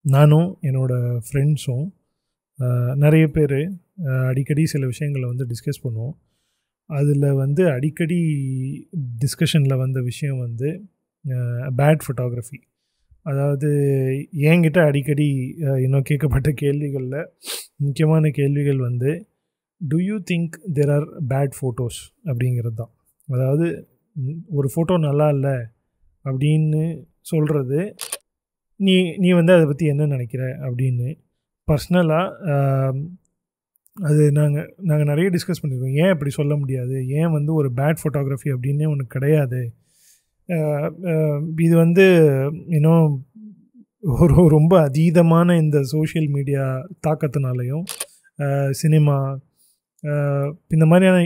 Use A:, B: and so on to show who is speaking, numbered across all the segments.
A: நானும் என்னோடய ஃப்ரெண்ட்ஸும் நிறைய பேர் அடிக்கடி சில விஷயங்களை வந்து டிஸ்கஸ் பண்ணுவோம். அதில் வந்து அடிக்கடி டிஸ்கஷனில் வந்த விஷயம் வந்து பேட் ஃபோட்டோகிராஃபி. அதாவது என்கிட்ட அடிக்கடி இன்னும் கேட்கப்பட்ட கேள்விகளில் முக்கியமான கேள்விகள் வந்து do you think there are bad photos அப்படிங்கிறது தான். அதாவது ஒரு ஃபோட்டோ நல்லா இல்லை அப்படின்னு சொல்கிறது, நீ வந்து அதை பற்றி என்ன நினைக்கிற அப்படின்னு பர்சனலாக அது நாங்கள் நிறைய டிஸ்கஸ் பண்ணியிருக்கோம். ஏன் அப்படி சொல்ல முடியாது, ஏன் வந்து ஒரு பேட் ஃபோட்டோகிராஃபி அப்படின்னே ஒன்று கிடையாது. இது வந்து இன்னும் ரொம்ப அதீதமான இந்த சோஷியல் மீடியா தாக்கத்தினாலையும் சினிமா இந்த மாதிரியான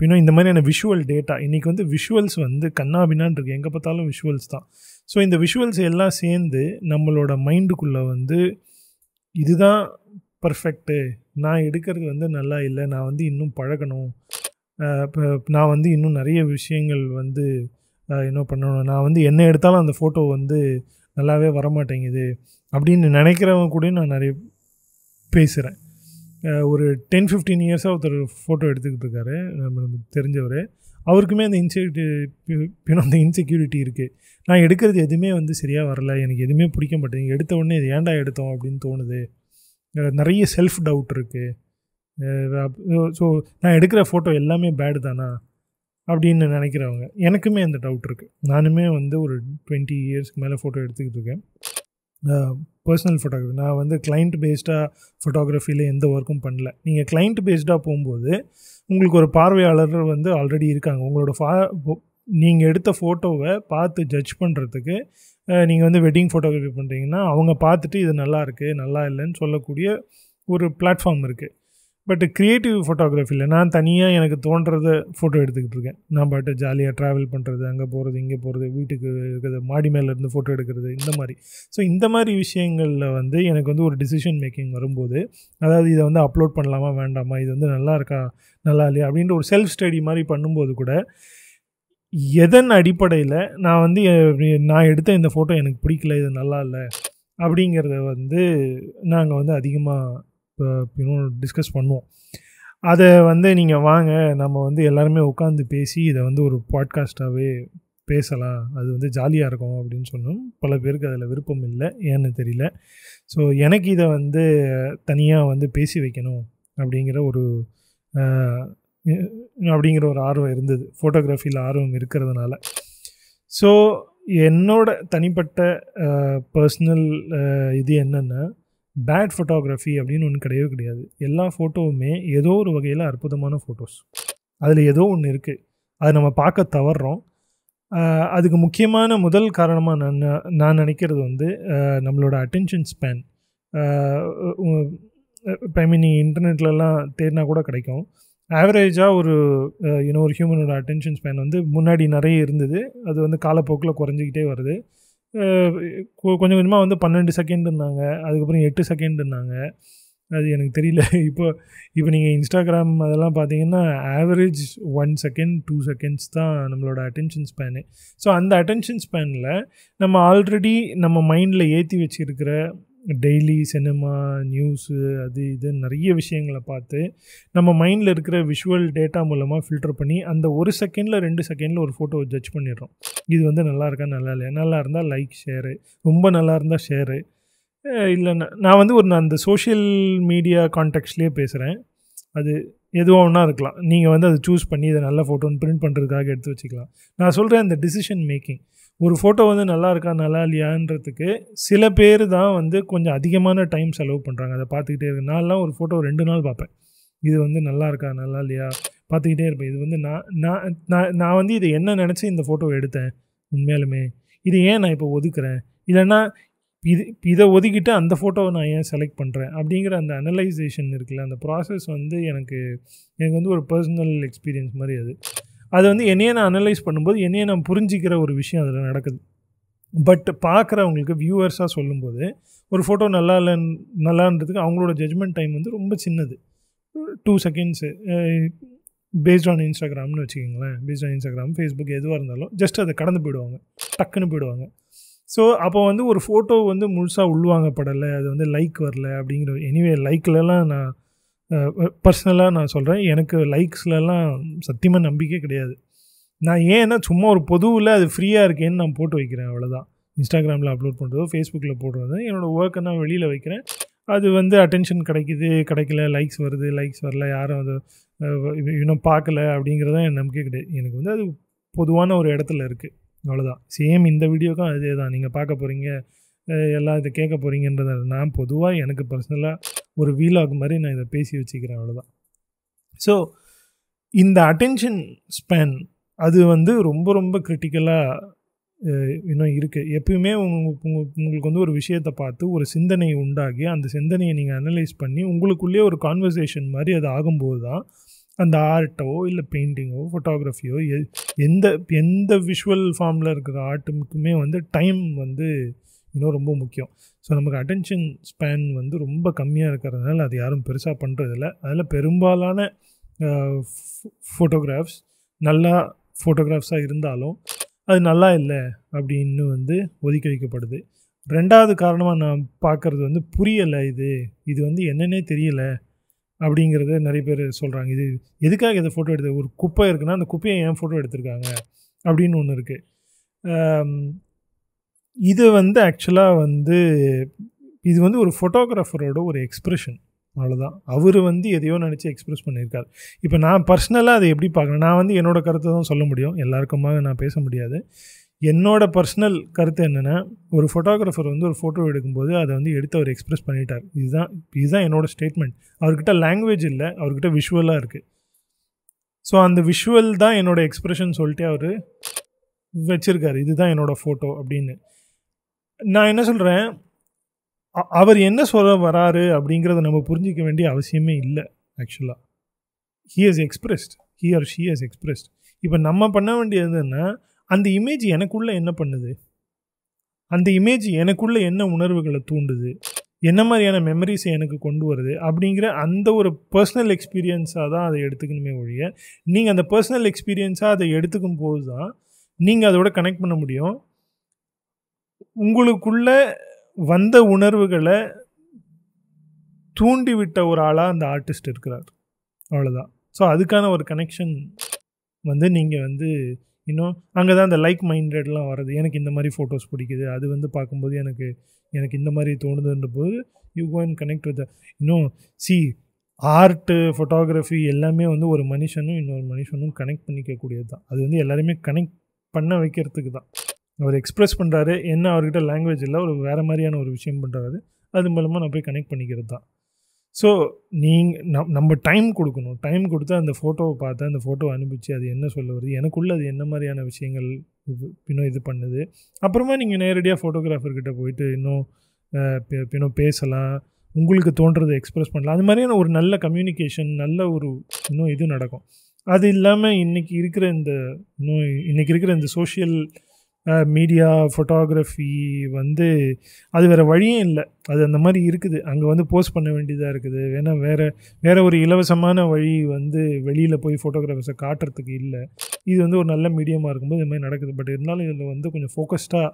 A: இன்னும் இந்த மாதிரியான விஷுவல் டேட்டா, இன்றைக்கி வந்து விஷுவல்ஸ் வந்து கண்ணாபின்னான் இருக்குது, எங்கே பார்த்தாலும் விஷுவல்ஸ் தான். ஸோ இந்த விஷுவல்ஸ் எல்லாம் சேர்ந்து நம்மளோட மைண்டுக்குள்ளே வந்து இதுதான் பர்ஃபெக்ட்டு, நான் எடுக்கிறது வந்து நல்லா இல்லை, நான் வந்து இன்னும் பழகணும், இப்போ நான் வந்து இன்னும் நிறைய விஷயங்கள் வந்து என்ன பண்ணணும், நான் வந்து என்ன எடுத்தாலும் அந்த ஃபோட்டோ வந்து நல்லாவே வரமாட்டேங்குது அப்படின்னு நினைக்கிறவங்க கூட நான் நிறைய பேசுகிறேன். ஒரு 10-15 இயர்ஸாக ஒருத்தர் ஃபோட்டோ எடுத்துக்கிட்டு இருக்காரு, நம்ம தெரிஞ்சவர். அவருக்குமே அந்த இன்செக்யூரிட்டி இருக்குது. நான் எடுக்கிறது எதுவுமே வந்து சரியாக வரல, எனக்கு எதுவுமே பிடிக்க மாட்டேங்குது, எடுத்த உடனே இது ஏன்டா எடுத்தோம் அப்படின்னு தோணுது, நிறைய செல்ஃப் டவுட் இருக்குது. ஸோ நான் எடுக்கிற ஃபோட்டோ எல்லாமே பேடு தானா அப்படின்னு நினைக்கிறவங்க, எனக்குமே அந்த டவுட் இருக்குது. நானுமே வந்து ஒரு 20 இயர்ஸ்க்கு மேலே ஃபோட்டோ எடுத்துக்கிட்டு இருக்கேன். Personal photography. நான் வந்து கிளைண்ட் பேஸ்டாக ஃபோட்டோகிராஃபியில் எந்த ஒர்க்கும் பண்ணல. நீங்கள் கிளைண்ட் பேஸ்டாக போகும்போது உங்களுக்கு ஒரு பார்வையாளர் வந்து ஆல்ரெடி இருக்காங்க. உங்களோட நீங்கள் எடுத்த ஃபோட்டோவை பார்த்து ஜட்ஜ் பண்ணுறதுக்கு நீங்கள் வந்து வெட்டிங் ஃபோட்டோகிராஃபி பண்ணுறீங்கன்னா அவங்க பார்த்துட்டு இது நல்லா இருக்குது நல்லா இல்லைன்னு சொல்லக்கூடிய ஒரு பிளாட்ஃபார்ம் இருக்குது. பட் க்ரியேட்டிவ் ஃபோட்டோகிராஃபியில் நான் தனியாக எனக்கு தோன்றதை ஃபோட்டோ எடுத்துக்கிட்டு இருக்கேன். நான் பாட்டு ஜாலியாக ட்ராவல் பண்ணுறது, அங்கே போகிறது இங்கே போகிறது, வீட்டுக்கு இருக்கிறது, மாடி மேலேருந்து ஃபோட்டோ எடுக்கிறது, இந்த மாதிரி. ஸோ இந்த மாதிரி விஷயங்களில் வந்து எனக்கு வந்து ஒரு டிசிஷன் மேக்கிங் வரும்போது, அதாவது இதை வந்து அப்லோட் பண்ணலாமா வேண்டாமா, இது வந்து நல்லா இருக்கா நல்லா இல்லையா அப்படின்ற ஒரு செல்ஃப் ஸ்டடி மாதிரி பண்ணும்போது கூட எதன் அடிப்படையில் நான் வந்து நான் எடுத்த இந்த ஃபோட்டோ எனக்கு பிடிக்கல, இது நல்லா இல்லை அப்படிங்கிறத வந்து நாங்கள் வந்து அதிகமாக இன்னும் டிஸ்கஸ் பண்ணுவோம். அதை வந்து நீங்கள் வாங்க நம்ம வந்து எல்லாருமே உட்காந்து பேசி இதை வந்து ஒரு பாட்காஸ்ட்டாகவே பேசலாம், அது வந்து ஜாலியாக இருக்கும் அப்படின்னு சொன்னோம். பல பேருக்கு அதில் விருப்பம் இல்லை, ஏன்னு தெரியல. ஸோ எனக்கு இதை வந்து தனியாக வந்து பேசி வைக்கணும் அப்படிங்கிற ஒரு ஆர்வம் இருந்தது, ஃபோட்டோகிராஃபியில் ஆர்வம் இருக்கிறதுனால. ஸோ என்னோட தனிப்பட்ட பர்சனல் இது என்னென்னா, பேட் ஃபோட்டோகிராஃபி அப்படின்னு ஒன்று கிடையவே கிடையாது. எல்லா ஃபோட்டோவுமே ஏதோ ஒரு வகையில் அற்புதமான ஃபோட்டோஸ். அதில் ஏதோ ஒன்று இருக்குது, அதை நம்ம பார்க்க தவறுறோம். அதுக்கு முக்கியமான முதல் காரணமாக நான் நினைக்கிறது வந்து நம்மளோட அட்டென்ஷன் ஸ்பேன். இப்போ நீங்கள் இன்டர்நெட்லலாம் தேடினா கூட கிடைக்கும். ஆவரேஜாக ஒரு ஹியூமனோட அட்டென்ஷன் ஸ்பேன் வந்து முன்னாடி நிறைய இருந்தது, அது வந்து காலப்போக்கில் குறைஞ்சிக்கிட்டே வருது. கொஞ்சம் கொஞ்சமாக வந்து 12 செகண்டுன்னாங்க, அதுக்கப்புறம் 8 செகண்டுன்னாங்க, அது எனக்கு தெரியல. இப்போ நீங்கள் இன்ஸ்டாகிராம் அதெல்லாம் பார்த்தீங்கன்னா ஆவரேஜ் 1 செகண்ட் 2 செகண்ட்ஸ் தான் நம்மளோட அட்டென்ஷன் ஸ்பேனு. ஸோ அந்த அட்டென்ஷன் ஸ்பேனில் நம்ம ஆல்ரெடி நம்ம மைண்டில் ஏற்றி வச்சுருக்கிற டெய்லி சினிமா நியூஸு அது இது நிறைய விஷயங்களை பார்த்து நம்ம மைண்டில் இருக்கிற விஷுவல் டேட்டா மூலமாக ஃபில்டர் பண்ணி அந்த 1 செகண்டில் 2 செகண்டில் ஒரு ஃபோட்டோவை ஜட்ஜ் பண்ணிடுறோம். இது வந்து நல்லா இருக்கா நல்லா இல்லையா, நல்லா இருந்தால் லைக் ஷேரு, ரொம்ப நல்லா இருந்தால் ஷேரு, இல்லைன்னா நான் வந்து அந்த சோஷியல் மீடியா கான்டெக்ட்லேயே பேசுகிறேன். அது எதுவும் ஒன்றா இருக்கலாம், நீங்கள் வந்து அதை சூஸ் பண்ணி இதை நல்ல ஃபோட்டோன்னு பிரிண்ட் பண்ணுறதுக்காக எடுத்து வச்சுக்கலாம். நான் சொல்கிறேன் இந்த டிசிஷன் மேக்கிங், ஒரு ஃபோட்டோ வந்து நல்லா இருக்கா நல்லா இல்லையான்றதுக்கு சில பேர் தான் வந்து கொஞ்சம் அதிகமான டைம் செலவு பண்ணுறாங்க, அதை பார்த்துக்கிட்டே இருக்கு. நான்லாம் ஒரு ஃபோட்டோ 2 நாள் பார்ப்பேன், இது வந்து நல்லா இருக்கா நல்லா இல்லையா பார்த்துக்கிட்டே இருப்பேன். இது வந்து நான் வந்து இதை என்ன நினச்சி இந்த ஃபோட்டோ எடுத்தேன், உண்மையாலுமே இது ஏன் நான் இப்போ ஒதுக்குறேன், இல்லைன்னா இதை ஒதுக்கிட்டு அந்த ஃபோட்டோவை நான் ஏன் செலக்ட் பண்ணுறேன் அப்படிங்கிற அந்த அனலைசேஷன் இருக்குல்ல, அந்த ப்ராசஸ் வந்து எனக்கு வந்து ஒரு பர்சனல் எக்ஸ்பீரியன்ஸ் மாதிரி. அது வந்து என்னையே நான் அனலைஸ் பண்ணும்போது என்னையே நான் புரிஞ்சிக்கிற ஒரு விஷயம் அதில் நடக்குது. பட் பார்க்குறவங்களுக்கு வியூவர்ஸாக சொல்லும்போது ஒரு ஃபோட்டோ நல்லான்றதுக்கு அவங்களோட ஜட்ஜ்மெண்ட் டைம் வந்து ரொம்ப சின்னது, 2 செகண்ட்ஸு. பேஸ்ட் ஆன் இன்ஸ்டாகிராம்னு வச்சுக்கிங்களேன், பேஸ்ட் ஆன் இன்ஸ்டாகிராம் ஃபேஸ்புக் எதுவாக இருந்தாலும் ஜஸ்ட் அதை கடந்து போயிடுவாங்க, டக்குன்னு போயிடுவாங்க. ஸோ அப்போ வந்து ஒரு ஃபோட்டோ வந்து முழுசாக உள்வாங்கப்படலை, அது வந்து லைக் வரல அப்படிங்கிற எனிவே லைக்லலாம் நான் பர்சனலாக நான் சொல்கிறேன், எனக்கு லைக்ஸ்லலாம் சத்தியமாக நம்பிக்கை கிடையாது. நான் ஏன்னா சும்மா ஒரு பொதுவில் அது ஃப்ரீயாக இருக்கேன்னு நான் போட்டு வைக்கிறேன், அவ்வளோதான். இன்ஸ்டாகிராமில் அப்லோட் பண்ணுறதோ ஃபேஸ்புக்கில் போடுறது என்னோடய ஒர்க்கை நான் வெளியில் வைக்கிறேன். அது வந்து அட்டென்ஷன் கிடைக்குது கிடைக்கல, லைக்ஸ் வருது லைக்ஸ் வரல, யாரும் அது இன்னும் பார்க்கல அப்படிங்கிறது தான் என் நம்பிக்கை கிடையாது. எனக்கு வந்து அது பொதுவான ஒரு இடத்துல இருக்குது, அவ்வளோதான். சேம் இந்த வீடியோக்கும் அதே தான். நீங்கள் பார்க்க போகிறீங்க, எல்லாம் இதை கேட்க போகிறீங்கன்றத நான் பொதுவாக எனக்கு பர்சனலாக ஒரு வீலாக் மாதிரி நான் இதை பேசி வச்சுக்கிறேன், அவ்வளோதான். ஸோ இந்த அட்டென்ஷன் ஸ்பேன் அது வந்து ரொம்ப ரொம்ப கிரிட்டிக்கலாக இன்னும் இருக்குது. எப்பயுமே உங்களுக்கு வந்து ஒரு விஷயத்தை பார்த்து ஒரு சிந்தனை உண்டாகி அந்த சிந்தனையை நீங்கள் அனலைஸ் பண்ணி உங்களுக்குள்ளேயே ஒரு கான்வர்சேஷன் மாதிரி அது ஆகும்போது தான் அந்த ஆர்ட்டோ இல்லை பெயிண்டிங்கோ ஃபோட்டோகிராஃபியோ எந்த எந்த விஷுவல் ஃபார்மில் இருக்கிற ஆர்ட்டுக்குமே வந்து டைம் வந்து இன்னும் ரொம்ப முக்கியம். ஸோ நமக்கு அட்டென்ஷன் ஸ்பேன் வந்து ரொம்ப கம்மியாக இருக்கிறதுனால அது யாரும் பெருசாக பண்ணுறதில்ல. அதில் பெரும்பாலான ஃபோட்டோகிராஃப்ஸ் நல்லா ஃபோட்டோகிராஃப்ஸாக இருந்தாலும் அது நல்லா இல்லை அப்படின்னு வந்து ஒதுக்கி வைக்கப்படுது. ரெண்டாவது காரணமாக நான் பார்க்குறது வந்து புரியலை, இது வந்து என்னன்னே தெரியலை அப்படிங்கிறத நிறைய பேர் சொல்கிறாங்க. இது எதுக்காக இதை ஃபோட்டோ எடுத்து, ஒரு குப்பை இருக்குன்னா அந்த குப்பையை ஏன் ஃபோட்டோ எடுத்திருக்காங்க அப்படின்னு ஒன்று இருக்குது. இது வந்து ஆக்சுவலாக வந்து இது வந்து ஒரு ஃபோட்டோகிராஃபரோட ஒரு எக்ஸ்ப்ரெஷன், அவ்வளோதான். அவர் வந்து எதையோ நினச்சி எக்ஸ்ப்ரெஸ் பண்ணியிருக்காரு. இப்போ நான் பர்சனலாக அதை எப்படி பார்க்குறேன், நான் வந்து என்னோடய கருத்தை தான் சொல்ல முடியும், எல்லாருக்குமாக நான் பேச முடியாது. என்னோடய பர்சனல் கருத்து என்னென்னா, ஒரு ஃபோட்டோகிராஃபர் வந்து ஒரு ஃபோட்டோ எடுக்கும்போது அதை வந்து எடுத்து அவர் எக்ஸ்ப்ரெஸ் பண்ணிட்டார். இதுதான் என்னோடய ஸ்டேட்மெண்ட். அவர்கிட்ட லாங்குவேஜ் இல்லை, அவர்கிட்ட விஷுவலாக இருக்குது. ஸோ அந்த விஷுவல் தான் என்னோடய எக்ஸ்ப்ரெஷன் சொல்லிட்டு அவர் வச்சுருக்காரு, இதுதான் என்னோடய ஃபோட்டோ அப்படின்னு. நான் என்ன சொல்கிறேன், அவர் என்ன சொல்ல வராரு அப்படிங்கிறத நம்ம புரிஞ்சிக்க வேண்டிய அவசியமே இல்லை. ஆக்சுவலாக he or she has expressed. இப்போ நம்ம பண்ண வேண்டியது என்ன, அந்த இமேஜ் எனக்குள்ளே என்ன பண்ணுது, அந்த இமேஜ் எனக்குள்ளே என்ன உணர்வுகளை தூண்டுது, என்ன மாதிரியான மெமரிஸை எனக்கு கொண்டு வருது அப்படிங்கிற அந்த ஒரு பர்சனல் எக்ஸ்பீரியன்ஸாக தான் அதை எடுத்துக்கணுமே ஒழிய, நீங்கள் அந்த பர்சனல் எக்ஸ்பீரியன்ஸாக அதை எடுத்துக்கும் போது தான் நீங்கள் அதோட கனெக்ட் பண்ண முடியும். உங்களுக்குள்ளே வந்த உணர்வுகளை தூண்டிவிட்ட ஒரு ஆளாக அந்த ஆர்டிஸ்ட் இருக்கிறார், அவ்வளோதான். ஸோ அதுக்கான ஒரு கனெக்ஷன் வந்து நீங்கள் வந்து இன்னும் அங்கே தான் அந்த லைக் மைண்டட்லாம் வருது. எனக்கு இந்த மாதிரி ஃபோட்டோஸ் பிடிக்குது, அது வந்து பார்க்கும்போது எனக்கு இந்த மாதிரி தோணுதுன்ற போது you go and connect with இன்னும் ஆர்ட்டு ஃபோட்டோகிராஃபி எல்லாமே வந்து ஒரு மனுஷனும் இன்னொரு மனுஷனும் கனெக்ட் பண்ணிக்கக்கூடியது தான். அது வந்து எல்லாருமே கனெக்ட் பண்ண வைக்கிறதுக்கு தான். அவர் எக்ஸ்ப்ரெஸ் பண்ணுறாரு, என்ன அவர்கிட்ட லாங்குவேஜ் இல்லை, ஒரு வேறு மாதிரியான ஒரு விஷயம் பண்ணுறாரு, அது மூலமாக நான் போய் கனெக்ட் பண்ணிக்கிறது தான். ஸோ நம்ம டைம் கொடுக்கணும். டைம் கொடுத்து அந்த ஃபோட்டோவை பார்த்து அந்த ஃபோட்டோவை அனுப்பிச்சு அது என்ன சொல்ல வருது, எனக்குள்ளே அது என்ன மாதிரியான விஷயங்கள் இது பண்ணுது. அப்புறமா நீங்கள் நேரடியாக ஃபோட்டோகிராஃபர்கிட்ட போயிட்டு இன்னும் பேசலாம், உங்களுக்கு தோன்றதை எக்ஸ்ப்ரெஸ் பண்ணலாம். அது மாதிரியான ஒரு நல்ல கம்யூனிகேஷன், நல்ல ஒரு இது நடக்கும். அது இல்லாமல் இன்றைக்கி இருக்கிற இந்த சோஷியல் மீடியா ஃபோட்டோகிராஃபி வந்து அது வேறு வழியே இல்லை. அது அந்த மாதிரி இருக்குது, அங்கே வந்து போஸ்ட் பண்ண வேண்டியதாக இருக்குது. வேறு ஒரு இலவசமான வழி வந்து வெளியில் போய் ஃபோட்டோகிராஃபர்ஸை காட்டுறதுக்கு இல்லை. இது வந்து ஒரு நல்ல மீடியமாக இருக்கும்போது இது மாதிரி நடக்குது. பட் இருந்தாலும் இதில் வந்து கொஞ்சம் ஃபோக்கஸ்டாக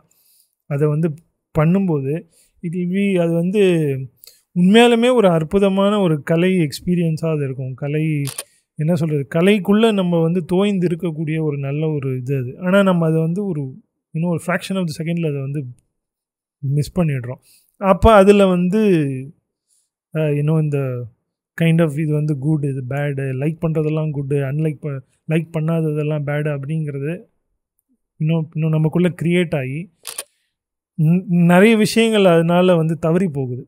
A: அதை வந்து பண்ணும்போது அது வந்து உண்மையாலுமே ஒரு அற்புதமான ஒரு கலை எக்ஸ்பீரியன்ஸாக அது இருக்கும். என்ன சொல்கிறது, கலைக்குள்ளே நம்ம வந்து தோய்ந்து இருக்கக்கூடிய ஒரு நல்ல ஒரு அது. ஆனால் நம்ம அதை வந்து ஒரு ஃப்ராக்ஷன் ஆஃப் த செகண்டில் அதை வந்து மிஸ் பண்ணிடுறோம். அப்போ அதில் வந்து இந்த கைண்ட் ஆஃப் இது வந்து குட், இது பேடு, லைக் பண்ணுறதெல்லாம் குட்டு, லைக் பண்ணாததெல்லாம் பேடு அப்படிங்கிறது இன்னும் நமக்குள்ளே க்ரியேட் ஆகி நிறைய விஷயங்கள் அதனால் வந்து தவறி போகுது.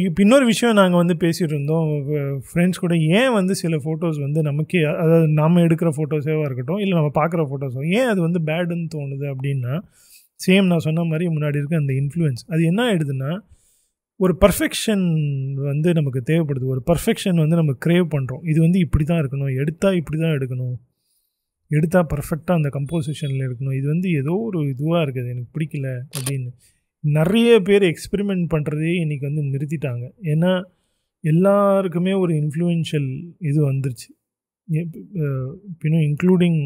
A: இப்போ இன்னொரு விஷயம் நாங்கள் வந்து பேசிகிட்டு இருந்தோம் ஃப்ரெண்ட்ஸ் கூட, ஏன் வந்து சில ஃபோட்டோஸ் வந்து நமக்கே, அதாவது நம்ம எடுக்கிற ஃபோட்டோஸேவாக இருக்கட்டும் இல்லை நம்ம பார்க்குற ஃபோட்டோஸோ ஏன் அது வந்து பேடுன்னு தோணுது அப்படின்னா, சேம் நான் சொன்ன மாதிரி முன்னாடி இருக்க அந்த இன்ஃப்ளூயன்ஸ் அது என்ன ஆகிடுதுன்னா, ஒரு பர்ஃபெக்ஷன் வந்து நமக்கு தேவைப்படுது. ஒரு பர்ஃபெக்ஷன் வந்து நம்ம க்ரேவ் பண்ணுறோம். இது வந்து இப்படி தான் இருக்கணும், எடுத்தால் இப்படி தான் எடுக்கணும், எடுத்தால் பர்ஃபெக்டாக அந்த கம்போசிஷனில் இருக்கணும், இது வந்து ஏதோ ஒரு இதுவாக இருக்குது, எனக்கு பிடிக்கல அப்படின்னு நிறைய பேர் எக்ஸ்பெரிமெண்ட் பண்ணுறதே இன்றைக்கி வந்து நிறுத்திட்டாங்க. ஏன்னா எல்லாருக்குமே ஒரு இன்ஃப்ளூயன்ஷியல் இது வந்துருச்சு, இன்க்ளூடிங்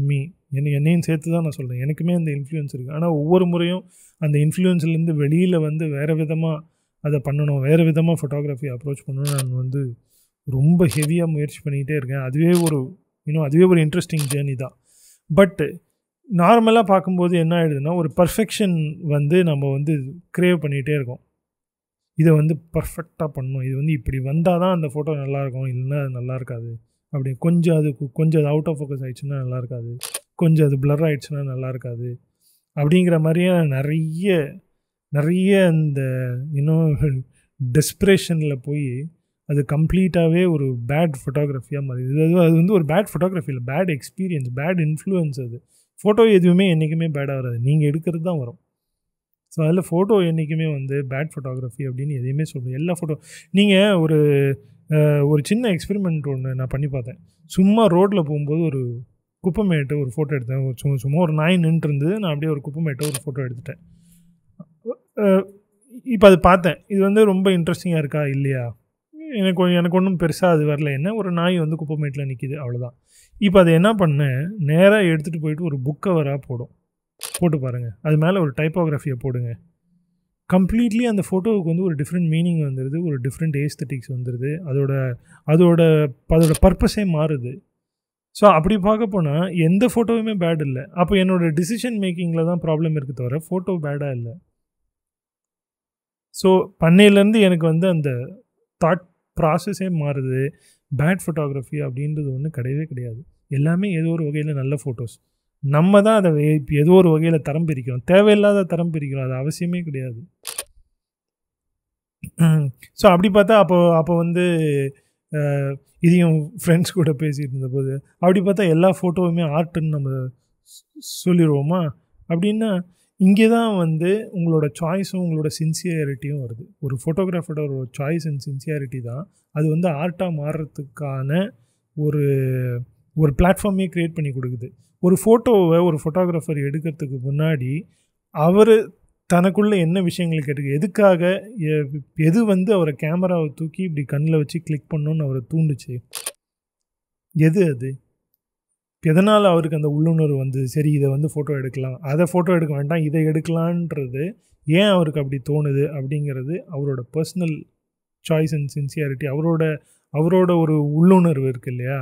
A: மீ. என்னையும் சேர்த்து தான் நான் சொல்கிறேன். எனக்குமே அந்த இன்ஃப்ளூயன்ஸ் இருக்குது. ஆனால் ஒவ்வொரு முறையும் அந்த இன்ஃப்ளூயன்ஸ்லேருந்து வெளியில் வந்து வேறு விதமாக அதை பண்ணணும், வேறு விதமாக ஃபோட்டோகிராஃபி அப்ரோச் பண்ணணும்னு நான் வந்து ரொம்ப ஹெவியாக முயற்சி பண்ணிக்கிட்டே இருக்கேன். அதுவே ஒரு இன்ட்ரெஸ்டிங் ஜேர்னி தான். பட்டு நார்மலாக பார்க்கும்போது என்ன ஆகிடுதுன்னா, ஒரு பர்ஃபெக்ஷன் வந்து நம்ம வந்து க்ரேவ் பண்ணிகிட்டே இருக்கோம். இதை வந்து பர்ஃபெக்டாக பண்ணணும், இது வந்து இப்படி வந்தால் தான் அந்த ஃபோட்டோ நல்லாயிருக்கும், இல்லைன்னா அது நல்லா இருக்காது. அப்படி கொஞ்சம் அது அவுட் ஆஃப் ஃபோக்கஸ் ஆகிடுச்சுன்னா நல்லா இருக்காது, கொஞ்சம் அது பிளர் ஆகிடுச்சுன்னா நல்லா இருக்காது. அப்படிங்கிற மாதிரியான நிறைய அந்த இன்னும் டெஸ்பிரேஷனில் போய் அது கம்ப்ளீட்டாகவே ஒரு பேட் ஃபோட்டோகிராஃபியாக மாறிடுது. அது வந்து ஒரு பேட் ஃபோட்டோகிராஃபி இல்லை, பேட் எக்ஸ்பீரியன்ஸ், பேட் இன்ஃப்ளூயன்ஸ். அது ஃபோட்டோ எதுவுமே என்றைக்குமே பேடாக வராது, நீங்கள் எடுக்கிறது தான் வரும். ஸோ அதில் ஃபோட்டோ என்றைக்குமே வந்து பேட் ஃபோட்டோகிராஃபி அப்படின்னு எதையுமே சொல்லுங்கள். எல்லா ஃபோட்டோ நீங்கள் ஒரு சின்ன எக்ஸ்பெரிமெண்ட் ஒன்று நான் பண்ணி பார்த்தேன். சும்மா ரோட்டில் போகும்போது ஒரு குப்பைமேட்டை ஒரு ஃபோட்டோ எடுத்தேன். சும்மா ஒரு நாய் நின்றுட்டு இருந்தது, நான் அப்படியே ஒரு குப்பைமேட்டை ஒரு ஃபோட்டோ எடுத்துட்டேன். இப்போ அது பார்த்தேன், இது வந்து ரொம்ப இன்ட்ரெஸ்டிங்காக இருக்கா இல்லையா, எனக்கு ஒன்றும் பெருசாக அது வரல. என்ன, ஒரு நாய் வந்து குப்பைமேட்டில் நிற்கிது, அவ்வளோதான். இப்போ அதை என்ன பண்ணேன், நேராக எடுத்துகிட்டு போயிட்டு ஒரு புக் கவராக போட்டு பாருங்கள், அது மேலே ஒரு டைப்போகிராஃபியை போடுங்க. கம்ப்ளீட்லி அந்த ஃபோட்டோவுக்கு வந்து ஒரு டிஃப்ரெண்ட் மீனிங் வந்துடுது, ஒரு டிஃப்ரெண்ட் ஏஸ்தட்டிக்ஸ் வந்துடுது, அதோட பர்பஸே மாறுது. ஸோ அப்படி பார்க்க போனால் எந்த ஃபோட்டோவுமே பேட் இல்லை. அப்போ என்னோடய டிசிஷன் மேக்கிங்கில் தான் ப்ராப்ளம் இருக்குது தவிர ஃபோட்டோ பேடாக இல்லை. ஸோ பண்ணையிலேருந்து எனக்கு வந்து அந்த தாட் ப்ராசஸே மாறுது. பேட் ஃபோட்டோகிராஃபி அப்படின்றது ஒன்றும் கிடையவே கிடையாது. எல்லாமே ஏதோ ஒரு வகையில் நல்ல ஃபோட்டோஸ். நம்ம தான் அதை ஏதோ ஒரு வகையில் தரம் பிரிக்கிறோம், தேவையில்லாத தரம் பிரிக்கிறோம், அது அவசியமே கிடையாது. ஸோ அப்படி பார்த்தா அப்போ வந்து இதையும் ஃப்ரெண்ட்ஸ் கூட பேசிகிட்டு இருந்தபோது அப்படி பார்த்தா எல்லா ஃபோட்டோவுமே ஆர்ட்டுன்னு நம்ம சொல்லிடுவோமா? அப்படின்னா இங்கே தான் வந்து உங்களோட சாய்ஸும் உங்களோட சின்சியாரிட்டியும் வருது. ஒரு ஃபோட்டோகிராஃபரோட ஒரு சாய்ஸ் அண்ட் சின்சியாரிட்டி தான் அது வந்து ஆர்ட்டாக மாறுறதுக்கான ஒரு பிளாட்ஃபார்மே க்ரியேட் பண்ணி கொடுக்குது. ஒரு ஃபோட்டோவை ஒரு ஃபோட்டோகிராஃபர் எடுக்கிறதுக்கு முன்னாடி அவர் தனக்குள்ளே என்ன விஷயங்கள் கேட்டுக்கு, எதுக்காக, எது வந்து அவரை கேமராவை தூக்கி இப்படி கண்ணில் வச்சு கிளிக் பண்ணணுன்னு அவரை தூண்டுச்சு, அது எதனால் அவருக்கு அந்த உள்ளுணர்வு வந்து சரி இதை வந்து ஃபோட்டோ எடுக்கலாம், அதை ஃபோட்டோ எடுக்க வேண்டாம் இதை எடுக்கலான்றது ஏன் அவருக்கு அப்படி தோணுது அப்படிங்கிறது அவரோட பர்சனல் சாய்ஸ் அண்ட் சின்சியாரிட்டி, அவரோட ஒரு உள்ளுணர்வு இருக்குது இல்லையா,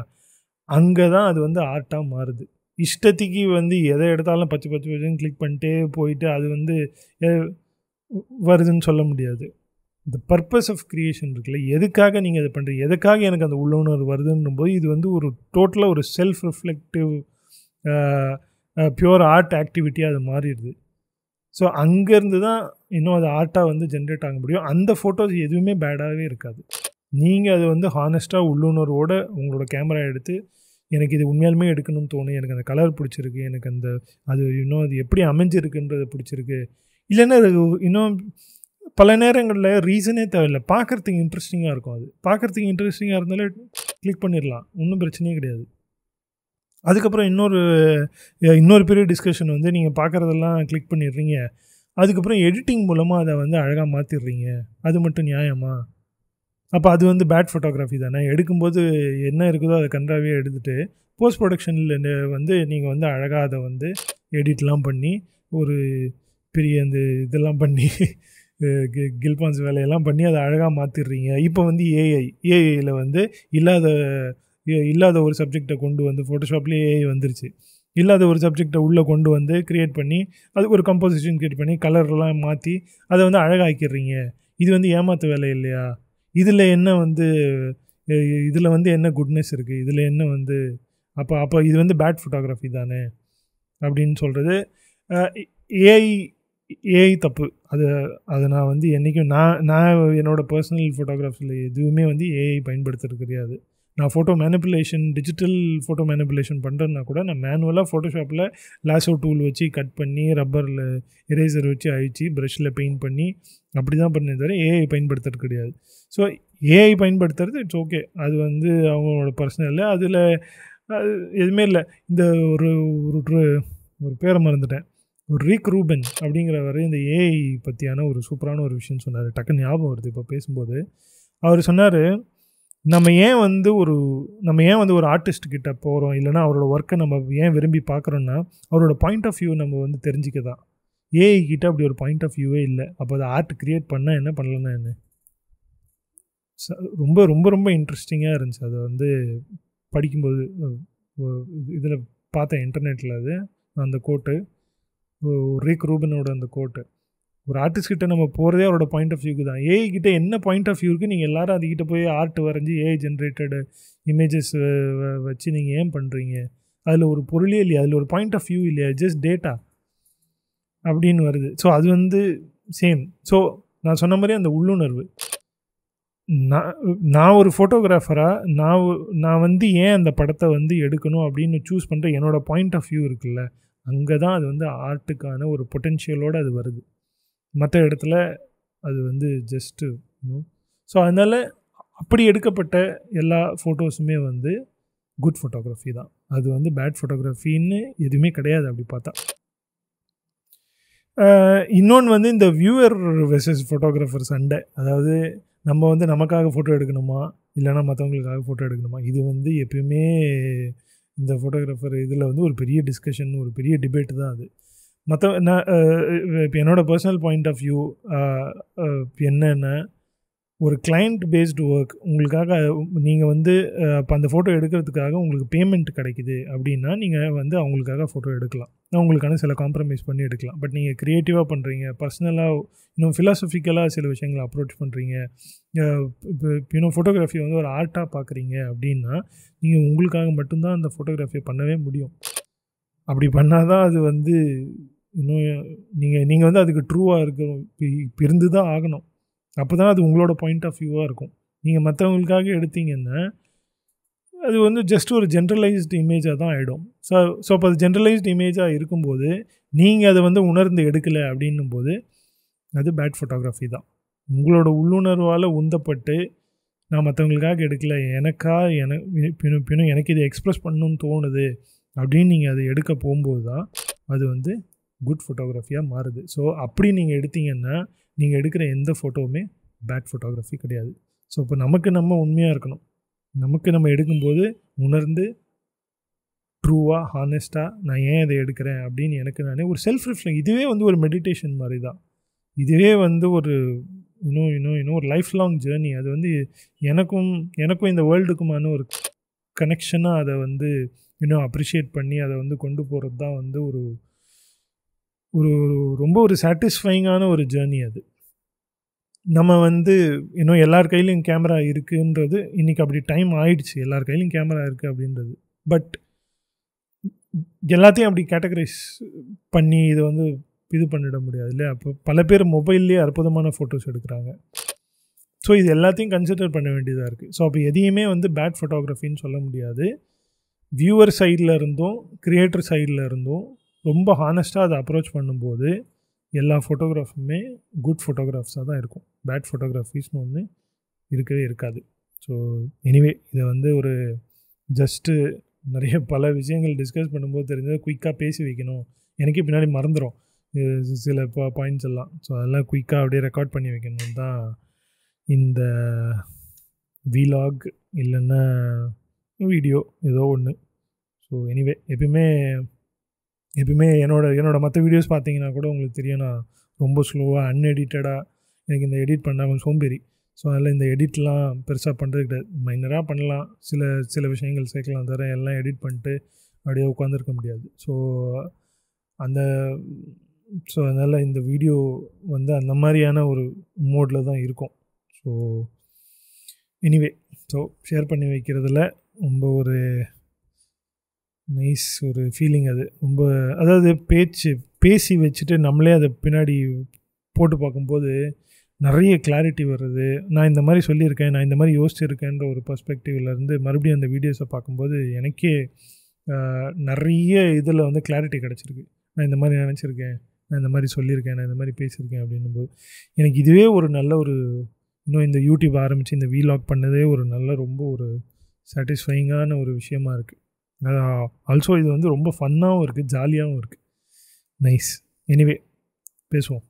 A: அங்கே தான் அது வந்து ஆர்ட்டாக மாறுது. இஷ்டத்துக்கு வந்து எதை எடுத்தாலும் பச்சைன்னு கிளிக் பண்ணிட்டே போயிட்டு அது வந்து வருதுன்னு சொல்ல முடியாது. இந்த பர்பஸ் ஆஃப் க்ரியேஷன் இருக்குல்ல, எதுக்காக நீங்கள் அதை பண்ணுறீங்க, எதுக்காக எனக்கு அந்த உள்ளுணர்வு வருதுன்னும் போது இது வந்து ஒரு டோட்டலாக ஒரு செல்ஃப் ரிஃப்ளெக்டிவ் பியூர் ஆர்ட் ஆக்டிவிட்டியாக அது மாறிடுது. ஸோ அங்கேருந்து தான் இன்னும் அது ஆர்ட்டாக வந்து ஜென்ரேட் ஆக முடியும். அந்த ஃபோட்டோஸ் எதுவுமே பேடாகவே இருக்காது. நீங்கள் அது வந்து ஹானஸ்ட்டாக உள்ளுணர்வோடு உங்களோட கேமரா எடுத்து எனக்கு இது உண்மையாலுமே எடுக்கணும்னு தோணும், எனக்கு அந்த கலர் பிடிச்சிருக்கு, எனக்கு அது அது எப்படி அமைஞ்சிருக்குன்றது பிடிச்சிருக்கு, இல்லைன்னா அது இன்னும் பல நேரங்களில் ரீசனே தேவையில்லை, பார்க்குறதுக்கு இன்ட்ரெஸ்டிங்காக இருக்கும். அது பார்க்குறதுக்கு இன்ட்ரெஸ்டிங்காக இருந்தாலே கிளிக் பண்ணிடலாம், ஒன்றும் பிரச்சனையே கிடையாது. அதுக்கப்புறம் இன்னொரு பெரிய டிஸ்கஷன் வந்து நீங்கள் பார்க்குறதெல்லாம் கிளிக் பண்ணிடுறீங்க, அதுக்கப்புறம் எடிட்டிங் மூலமாக அதை வந்து அழகாக மாற்றிடுறீங்க, அது மட்டும் நியாயமா? அப்போ அது வந்து பேட் ஃபோட்டோகிராஃபி தானே. எடுக்கும்போது என்ன இருக்குதோ அதை கன்றாவே எடுத்துகிட்டு போஸ்ட் ப்ரொடக்ஷனில் வந்து நீங்கள் வந்து அழகாக அதை வந்து எடிட்லாம் பண்ணி ஒரு பெரிய அந்த இதெல்லாம் பண்ணி கில்பான்ஸ் வேலையெல்லாம் பண்ணி அதை அழகாக மாற்றிடுறீங்க. இப்போ வந்து ஏஐயில் வந்து இல்லாத ஒரு சப்ஜெக்டை கொண்டு வந்து ஃபோட்டோஷாப்லேயே ஏஐ வந்துருச்சு, இல்லாத ஒரு சப்ஜெக்டை உள்ளே கொண்டு வந்து க்ரியேட் பண்ணி அதுக்கு ஒரு கம்போசிஷன் க்ரியேட் பண்ணி கலர்லாம் மாற்றி அதை வந்து அழகாக்கிடுறீங்க. இது வந்து ஏமாற்ற வேலை இல்லையா? இதில் என்ன வந்து என்ன குட்னஸ் இருக்குது, இதில் என்ன வந்து அப்போ இது வந்து பேட் ஃபோட்டோகிராஃபி தானே அப்படின்னு சொல்கிறது. ஏஐ தப்பு. அதை நான் வந்து என்றைக்கும் நான் என்னோடய பர்சனல் ஃபோட்டோகிராஃபியில் எதுவுமே வந்து ஏஐ பயன்படுத்துறது கிடையாது. நான் photo manipulation, digital photo manipulation பண்ணுறேன்னா கூட நான் மேனுவலாக ஃபோட்டோஷாப்பில் லாஸோ டூல் வச்சு கட் பண்ணி ரப்பரில் எரேசர் வச்சு அழித்து ப்ரஷில் பெயிண்ட் பண்ணி அப்படி தான் பண்ணே தவிர ஏஐ பயன்படுத்துறது கிடையாது. ஸோ ஏஐ பயன்படுத்துறது இட்ஸ் ஓகே, அது வந்து அவங்களோட பர்சனல், அதில் அது எதுவுமே இல்லை. இந்த ஒரு பேரை மறந்துட்டேன், ஒரு ரிக் ரூபன் அப்படிங்கிறவர் இந்த ஏஐ பற்றியான ஒரு சூப்பரான ஒரு விஷயம் சொன்னார், டக்குன்னு ஞாபகம் வருது இப்போ பேசும்போது. அவர் சொன்னார், நம்ம ஏன் வந்து ஒரு ஆர்டிஸ்ட் கிட்ட போகிறோம், இல்லைனா அவரோட ஒர்க்கை நம்ம ஏன் விரும்பி பார்க்குறோன்னா, அவரோட பாயிண்ட் ஆஃப் வியூ நம்ம வந்து தெரிஞ்சுக்க தான். ஏஐ கிட்ட அப்படி ஒரு பாயிண்ட் ஆஃப் வியூவே இல்லை. அப்போ அதை ஆர்ட் கிரியேட் பண்ணால் என்ன, பண்ணலன்னா என்ன? ரொம்ப ரொம்ப ரொம்ப இன்ட்ரெஸ்டிங்காக இருந்துச்சு. அதை வந்து படிக்கும்போது இதில் பார்த்தேன் இன்டர்நெட்டில். அது அந்த கோட்டு, ரிக் ரூபனோட அந்த கோட்டு, ஒரு ஆர்டிஸ்ட் கிட்ட நம்ம போகிறதே அவரோட பாயிண்ட் ஆஃப் வியூக்கு தான். ஏஐ கிட்ட என்ன பாயிண்ட் ஆஃப் வியூ இருக்குது? நீங்கள் எல்லோரும் அதுக்கிட்ட போய் ஆர்ட் வரைஞ்சி ஏஐ ஜென்ரேட்டடு இமேஜஸ் வச்சு நீங்கள் ஏன் பண்ணுறீங்க? அதில் ஒரு பொருளே இல்லையா, அதில் ஒரு பாயிண்ட் ஆஃப் வியூ இல்லையா, ஜஸ்ட் டேட்டா அப்படின்னு வருது. ஸோ அது வந்து சேம். ஸோ நான் சொன்ன மாதிரி அந்த உள்ளுணர்வு, நான் ஒரு ஃபோட்டோகிராஃபராக நான் வந்து ஏன் அந்த படத்தை வந்து எடுக்கணும் அப்படின்னு சூஸ் பண்ணுற என்னோடய பாயிண்ட் ஆஃப் வியூ இருக்குல்ல, அங்கே தான் அது வந்து ஆர்ட்டுக்கான ஒரு பொட்டென்ஷியலோடு அது வருது. மற்ற இடத்துல அது வந்து ஜஸ்ட்டு ஸோ அதனால் அப்படி எடுக்கப்பட்ட எல்லா ஃபோட்டோஸுமே வந்து குட் ஃபோட்டோகிராஃபி தான். அது வந்து பேட் ஃபோட்டோகிராஃபின்னு எதுவுமே கிடையாது அப்படி பார்த்தா. இன்னொன்று வந்து இந்த வியூவர் வெர்சஸ் ஃபோட்டோகிராஃபர் சண்டை. அதாவது நம்ம வந்து நமக்காக ஃபோட்டோ எடுக்கணுமா, இல்லைனா மற்றவங்களுக்காக ஃபோட்டோ எடுக்கணுமா? இது வந்து எப்பயுமே இந்த ஃபோட்டோகிராஃபர் இதில் வந்து ஒரு பெரிய டிஸ்கஷன், ஒரு பெரிய டிபேட்டு தான் அது. நான் இப்போ என்னோடய பர்சனல் பாயிண்ட் ஆஃப் வியூ என்னென்னா, ஒரு கிளைண்ட் பேஸ்டு ஒர்க் உங்களுக்காக நீங்கள் வந்து இப்போ அந்த ஃபோட்டோ எடுக்கிறதுக்காக உங்களுக்கு பேமெண்ட் கிடைக்குது அப்படின்னா, நீங்கள் வந்து அவங்களுக்காக ஃபோட்டோ எடுக்கலாம், அவங்களுக்கான சில காம்ப்ரமைஸ் பண்ணி எடுக்கலாம். பட் நீங்கள் க்ரியேட்டிவாக பண்ணுறீங்க, பர்சனலாக இன்னும் ஃபிலாசபிக்கலாக சில விஷயங்களை அப்ரோச் பண்ணுறீங்க, இப்போ இன்னும் ஃபோட்டோகிராஃபி வந்து ஒரு ஆர்ட்டாக பார்க்குறீங்க அப்படின்னா, நீங்கள் உங்களுக்காக மட்டும்தான் அந்த ஃபோட்டோகிராஃபியை பண்ணவே முடியும். அப்படி பண்ணால் தான் அது வந்து இன்னும் நீங்கள் வந்து அதுக்கு ட்ரூவாக இருக்கணும், இருந்து தான் ஆகணும். அப்போ தான் அது உங்களோட பாயிண்ட் ஆஃப் வியூவாக இருக்கும். நீங்கள் மற்றவங்களுக்காக எடுத்தீங்கன்னா அது வந்து ஜஸ்ட் ஒரு ஜென்ரலைஸ்டு இமேஜாக தான் ஆகிடும். ஸோ அப்போ அது ஜென்ரலைஸ்டு இமேஜாக இருக்கும்போது நீங்கள் அதை வந்து உணர்ந்து எடுக்கலை அப்படின்னும் போது அது பேட் ஃபோட்டோகிராஃபி தான். உங்களோட உள்ளுணர்வால் உந்தப்பட்டு நான் மற்றவங்களுக்காக எடுக்கலை, எனக்கு இதை எக்ஸ்ப்ரெஸ் பண்ணணும்னு தோணுது அப்படின்னு நீங்கள் அதை எடுக்க போகும்போது தான் அது வந்து குட் ஃபோட்டோகிராஃபியாக மாறுது. ஸோ அப்படி நீங்கள் எடுத்தீங்கன்னா நீங்கள் எடுக்கிற எந்த ஃபோட்டோவுமே பேட் ஃபோட்டோகிராஃபி கிடையாது. ஸோ இப்போ நம்ம உண்மையாக இருக்கணும். நம்ம எடுக்கும்போது உணர்ந்து ட்ரூவாக ஹானஸ்ட்டாக நான் ஏன் இதை எடுக்கிறேன் அப்படின்னு எனக்கு நானே ஒரு செல்ஃப் ரிஃப்ளெக்ட். இதுவே வந்து ஒரு மெடிடேஷன் மாதிரி தான். இதுவே வந்து ஒரு இன்னும் ஒரு லைஃப் லாங் ஜேர்னி. அது வந்து எனக்கும் இந்த வேர்ல்டுக்குமான ஒரு கனெக்ஷனாக அதை வந்து இன்னும் அப்ரிஷியேட் பண்ணி அதை வந்து கொண்டு போகிறது தான் வந்து ஒரு ரொம்ப ஒரு சாட்டிஸ்ஃபைங்கான ஒரு ஜேர்னி அது. நம்ம வந்து இன்னும் எல்லார் கையிலையும் கேமரா இருக்குன்றது இன்றைக்கி அப்படி டைம் ஆயிடுச்சு, எல்லார் கையிலையும் கேமரா இருக்குது அப்படின்றது. பட் எல்லாத்தையும் அப்படி கேட்டகரைஸ் பண்ணி இதை வந்து இது பண்ணிட முடியாது இல்லையா? அப்போ பல பேர் மொபைல்லேயே அற்புதமான ஃபோட்டோஸ் எடுக்கிறாங்க. ஸோ இது எல்லாத்தையும் கன்சிடர் பண்ண வேண்டியதாக இருக்குது. ஸோ அப்போ எதையுமே வந்து பேட் ஃபோட்டோகிராஃபின்னு சொல்ல முடியாது. வியூவர் சைடில் இருந்தும் கிரியேட்டர் சைடில் இருந்தும் ரொம்ப ஹானஸ்ட்டாக அதை அப்ரோச் பண்ணும்போது எல்லா ஃபோட்டோகிராஃபுமே குட் ஃபோட்டோகிராஃப்ஸாக தான் இருக்கும். பேட் ஃபோட்டோகிராஃபிஸ்னு ஒன்று இருக்கவே இருக்காது. ஸோ எனிவே இதை வந்து ஒரு ஜஸ்ட்டு நிறைய பல விஷயங்கள் டிஸ்கஸ் பண்ணும்போது தெரிஞ்சது குயிக்காக பேசி வைக்கணும். எனக்கே பின்னாடி மறந்துடும் சில பாயிண்ட்ஸ் எல்லாம். ஸோ அதெல்லாம் குயிக்காக அப்படியே ரெக்கார்ட் பண்ணி வைக்கணும் தான் இந்த வீலாக் இல்லைன்னா வீடியோ ஏதோ ஒன்று. ஸோ எனிவே எப்பயுமே என்னோட மற்ற வீடியோஸ் பார்த்தீங்கன்னா கூட உங்களுக்கு தெரியும், நான் ரொம்ப ஸ்லோவாக அன்எடிட்டடாக எனக்கு இந்த எடிட் பண்ணால் கொஞ்சம் சோம்பேறி. ஸோ அதில் இந்த எடிட்லாம் பெருசாக பண்ணுறது கிடையாது. மைனராக பண்ணலாம், சில விஷயங்கள் சேர்க்கலாம், தவிர எல்லாம் எடிட் பண்ணிட்டு அப்படியே உட்காந்துருக்க முடியாது. ஸோ அதனால் இந்த வீடியோ வந்து அந்த மாதிரியான ஒரு மோடில் தான் இருக்கும். ஸோ எனிவே ஷேர் பண்ணி வைக்கிறதுல ரொம்ப ஒரு நைஸ் ஒரு ஃபீலிங். அது ரொம்ப, அதாவது பேசி வச்சுட்டு நம்மளே அதை பின்னாடி போட்டு பார்க்கும்போது நிறைய கிளாரிட்டி வருது. நான் இந்த மாதிரி சொல்லியிருக்கேன், நான் இந்த மாதிரி யோசிச்சிருக்கேன்ற ஒரு பர்ஸ்பெக்டிவ்லேருந்து மறுபடியும் அந்த வீடியோஸை பார்க்கும்போது எனக்கே நிறைய இதில் வந்து கிளாரிட்டி கிடச்சிருக்கு. நான் இந்த மாதிரி நினச்சிருக்கேன், நான் இந்த மாதிரி சொல்லியிருக்கேன், நான் இந்த மாதிரி பேசியிருக்கேன் அப்படின்னும்போது எனக்கு இதுவே ஒரு நல்ல ஒரு இன்னும் இந்த யூடியூப் ஆரம்பித்து இந்த வீலாக் பண்ணதே ஒரு நல்ல ரொம்ப ஒரு சாட்டிஸ்ஃபைங்கான ஒரு விஷயமா இருக்குது. ஆல்சோ இது வந்து ரொம்ப ஃபன்னாகவும் இருக்குது, ஜாலியாகவும் இருக்குது. நைஸ். எனிவே பேசுவோம்.